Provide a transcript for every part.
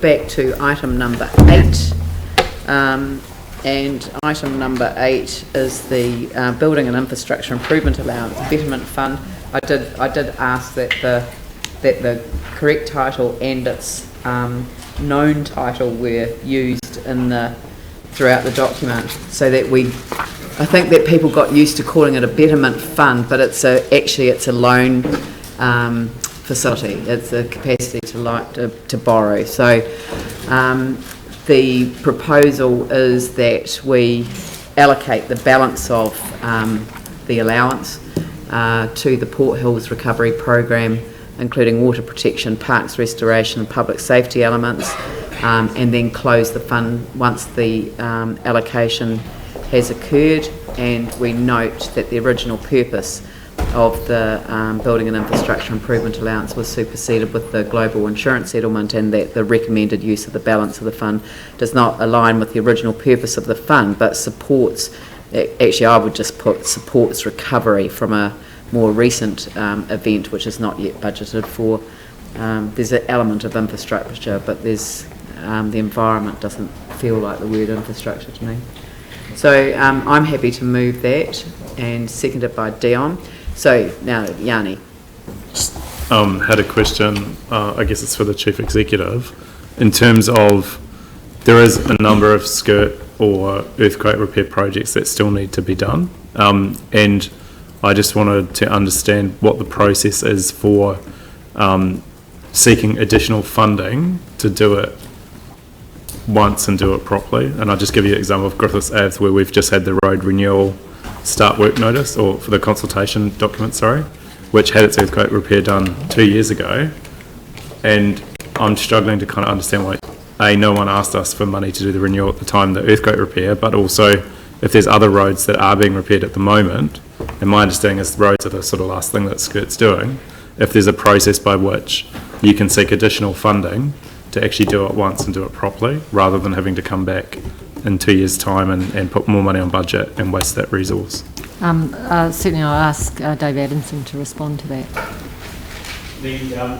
back to item number 8, and item number 8 is the Building and Infrastructure Improvement Allowance Betterment Fund. I did ask that the correct title and its known title were used throughout the document, so that I think that people got used to calling it a Betterment Fund, but actually it's a loan facility. It's a capacity to borrow. So the proposal is that we allocate the balance of the allowance to the Port Hills Recovery Program, including water protection, parks restoration and public safety elements, and then close the fund once the allocation has occurred. And we note that the original purpose of the Building and Infrastructure Improvement Allowance was superseded with the global insurance settlement, and that the recommended use of the balance of the fund does not align with the original purpose of the fund, but supports, actually I would just put supports recovery from a more recent event which is not yet budgeted for. There's an element of infrastructure, but there's the environment doesn't feel like the word infrastructure to me. So I'm happy to move that, and seconded by Dion. So now, Yanni. Had a question, I guess it's for the Chief Executive, in terms of there is a number of skirt or earthquake repair projects that still need to be done, and I just wanted to understand what the process is for seeking additional funding to do it once and do it properly. And I'll just give you an example of Griffiths Ave, where we've just had the road renewal start work notice, or for the consultation document, sorry, which had its earthquake repair done 2 years ago, and I'm struggling to kind of understand why no one asked us for money to do the renewal at the time, the earthquake repair, but also if there's other roads that are being repaired at the moment, and my understanding is the roads are the sort of last thing that Skirt's doing, if there's a process by which you can seek additional funding to actually do it once and do it properly, rather than having to come back in 2 years' time and put more money on budget and waste that resource. Certainly I'll ask Dave Adamson to respond to that. The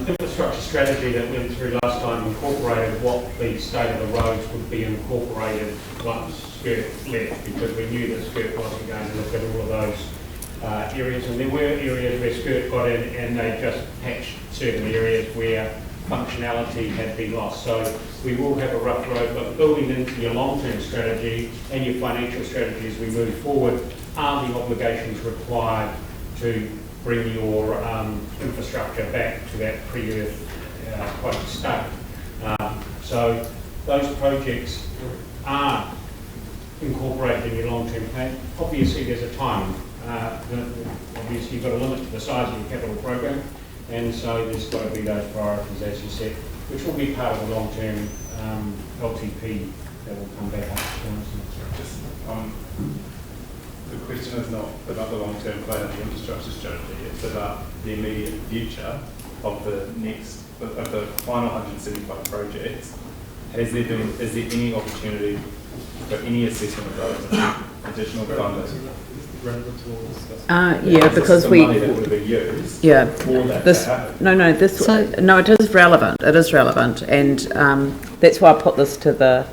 infrastructure strategy that went through last time incorporated what the state of the roads would be incorporated once Skirt left, because we knew that Skirt wasn't going to look at all of those areas, and there were areas where Skirt got in and they just patched certain areas where functionality had been lost. So we will have a rough road, but building into your long-term strategy and your financial strategy as we move forward are the obligations required to bring your infrastructure back to that pre-earthquake state. So those projects are incorporated in your long-term plan. Obviously there's a time. Obviously you've got a limit to the size of your capital program, and so there's got to be those priorities, as you said, which will be part of the long-term LTP that will come back up. The question is not about the long-term plan and the infrastructure strategy, it's about the immediate future of the final 175 projects. Is there any opportunity for any assessment of those additional funding? Yeah, because we. Money that would have been used. Yeah. For that this. No. It is relevant. It is relevant, and that's why I put this to the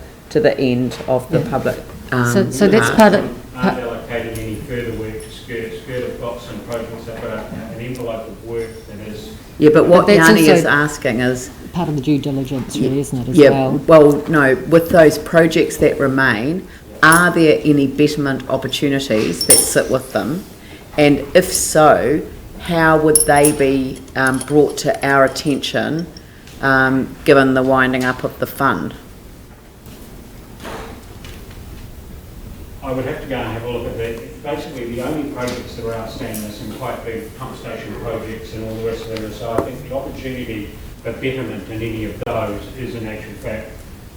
end of the public. So that's part of. Aren't allocating any further work to Skirt. Skirt have got some projects. They've got an envelope of work that is. Yeah, but what Yanni is asking is part of the due diligence, really, isn't it? Well, no. With those projects that remain, are there any betterment opportunities that sit with them? And if so, how would they be brought to our attention, given the winding up of the fund? I would have to go and have a look at that. Basically, the only projects that are outstanding are some quite big pump station projects and all the rest of them. So I think the opportunity for betterment in any of those is in actual fact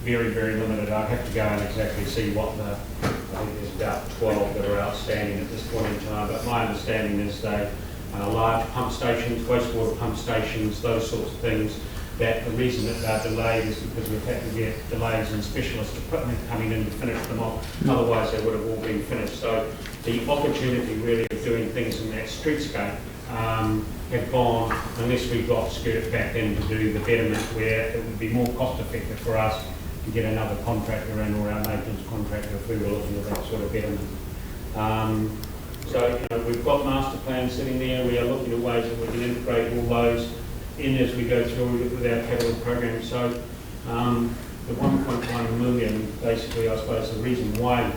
very, very limited. I'd have to go and exactly see what I think there's about 12 that are outstanding at this point in time, but my understanding is they are large pump stations, wastewater pump stations, those sorts of things, that the reason that they're delayed is because we've had to get delays in specialist equipment coming in to finish them off. Otherwise they would have all been finished. So the opportunity really of doing things in that streetscape have gone, unless we got skirt back in to do the betterment, where it would be more cost effective for us to get another contractor in, or our maintenance contractor, if we were looking at that sort of betterment. So we've got master plans sitting there. We are looking at ways that we can integrate all those in as we go through with our capital program. So the 1.1 million, basically, I suppose the reason why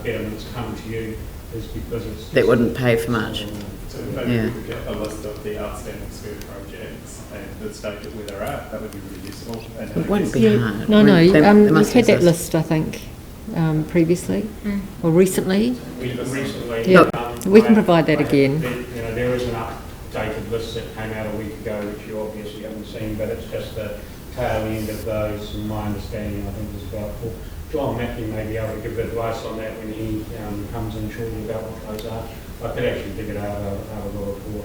betterments come to you is because it's... That wouldn't pay for much. So maybe we could get a list of the outstanding skirt projects and the state of where they're at. That would be really useful. And It wouldn't be hard. No, They you've had that exist. list, I think, previously or recently. Recently, Yeah, we can provide that again. There is an updated list that came out a week ago, which you obviously haven't seen, but it's just the tail end of those. And my understanding, I think, is about John Mackey may be able to give advice on that when he comes in shortly about what those are. I could actually dig it out of the report.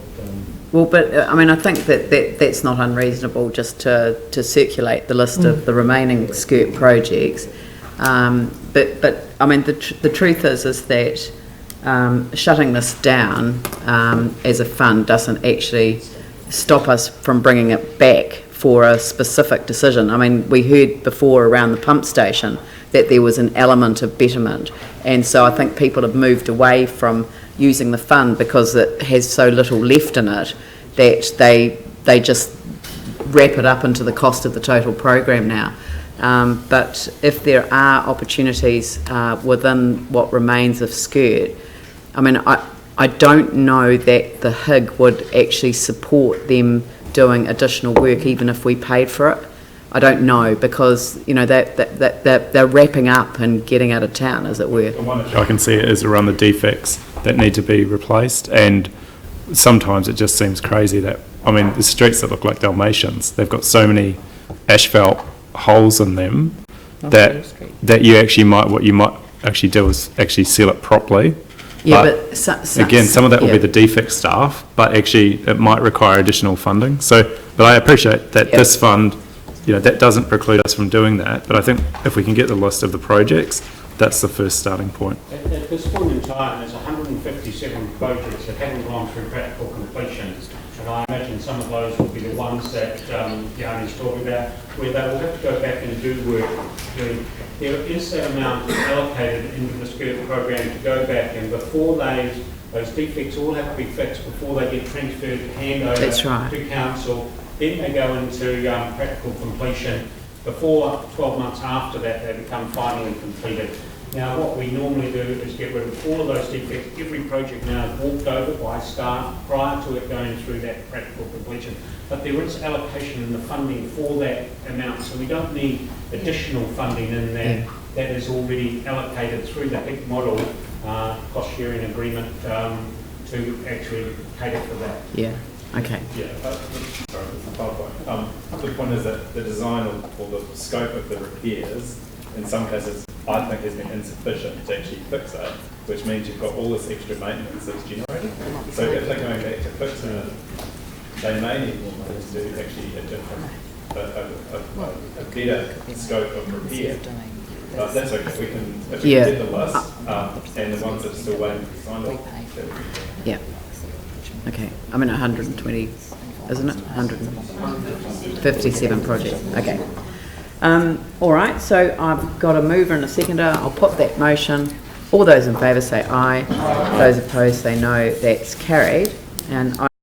Well, but I mean, I think that's not unreasonable, just to circulate the list of the remaining skirt projects. But I mean, the truth is that shutting this down as a fund doesn't actually stop us from bringing it back for a specific decision. I mean, we heard before around the pump station that there was an element of betterment, and so I think people have moved away from using the fund because it has so little left in it that they just wrap it up into the cost of the total program now. But if there are opportunities within what remains of skirt, I mean, I don't know that the HIG would actually support them doing additional work even if we paid for it. I don't know, because they're wrapping up and getting out of town, as it were. I can see it is around the defects that need to be replaced, and sometimes it just seems crazy that, I mean, the streets that look like Dalmatians, they've got so many asphalt holes in them that what you might actually do is actually seal it properly. Yeah, but some of that will be the defect staff, but actually it might require additional funding. So, but I appreciate that this fund, that doesn't preclude us from doing that. But I think if we can get the list of the projects, that's the first starting point. At this point in time, there's 157 projects that haven't gone through practical completion. And I imagine some of those will be the ones that Yanni's talking about, where they will have to go back and do work. There is that amount allocated into the skirt program to go back, and before those defects all have to be fixed before they get transferred to handover to council. Then they go into practical completion. Before 12 months after that, they become finally completed. Now, what we normally do is get rid of all of those defects. Every project now is walked over by staff prior to it going through that practical completion. But there is allocation in the funding for that amount, so we don't need additional funding in there. That is already allocated through the HIG model, cost sharing agreement, to actually cater for that. Yeah. Okay. Yeah, sorry, that's a hard point. The point is that the design or the scope of the repairs, in some cases, I think has been insufficient to actually fix it, which means you've got all this extra maintenance that's generated. So if they're going back to fixing it, they may need more money to do actually a different, a better scope of repair. But that's okay, we can, if we can get the list, and the ones that are still waiting to be signed off, that would be good. Yeah. Okay. I mean, 120, isn't it? 157 projects. Okay. All right. So I've got a mover and a seconder. I'll put that motion. All those in favour say aye. Those opposed say no. That's carried. And